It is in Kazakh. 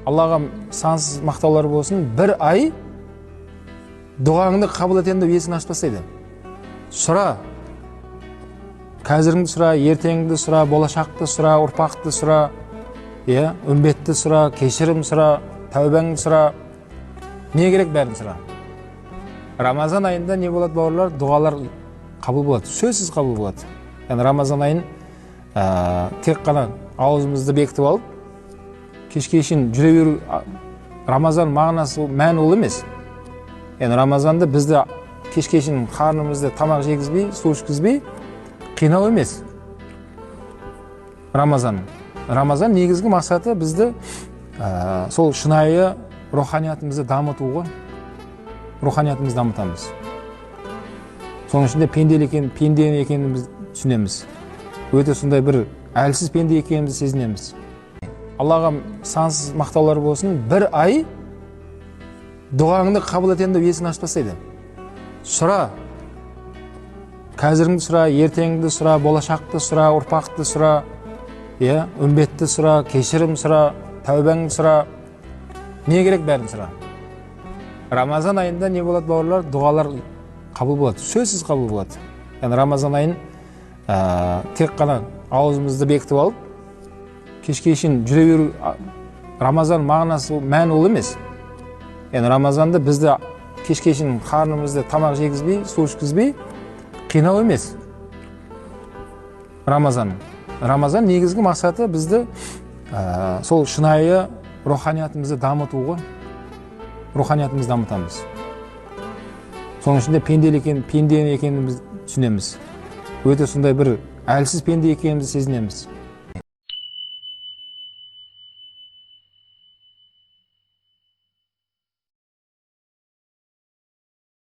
Allah'a sansız mақтаулар болсын, bir ay duаңды қабыл етемін деп есін ашпасайды. Сұра, қазіріңді сұра, ертеңді сұра, болашақты сұра, ұрпақты сұра, үмбетті сұра, кешірім сұра, тәубаңды сұра. Не керек бәрін сұра. Рамазан айында не болады бауырлар? Дұғалар қабыл болады, сөзсіз қабыл болады. Yani Ramazan ayın tek қана аузымызды бекітіп алып, кешке шейін жүре беру. Рамазан мағынасы, мәні ол емес. Yani Ramazan'da bizde кешке шейін қарнымызды тамақ жегізбей, су ішкізбей қинау емес. Рамазан негізгі мақсаты бізді сол шынайы руханиятымызды дамыту ғой. Руханиятымызды дамытамыз. Соның ішінде пенде екенімізді түсінеміз. Өте сондай бір әлсіз пенде екенімізді сезінеміз. Аллаға сансыз мақтаулар болсын, bir ay duаңды қабыл етемін деп есін ашпасайды. Сұра, қазіріңді сұра, ертеңді сұра, болашақты сұра, ұрпақты сұра, үмбетті сұра, кешірім сұра, тәубаңды сұра. Не керек бәрін сұра. Рамазан айында не болады бауырлар? Дұғалар қабыл болады, сөзсіз қабыл болады. Yani Ramazan ayın tek қана аузымызды бекітіп алып, кешке шейін жүре беру. Рамазан мағынасы, мәні ол емес. Yani Ramazan'da bizde кешке шейін қарнымызды тамақ жегізбей, су ішкізбей қинау емес. Рамазан негізгі мақсаты бізді сол шынайы руханиятымызды дамыту ғой. Руханиятымызды дамытамыз. Соның ішінде пенде екенімізді түсінеміз. Өте сондай бір әлсіз пенде екенімізді сезінеміз.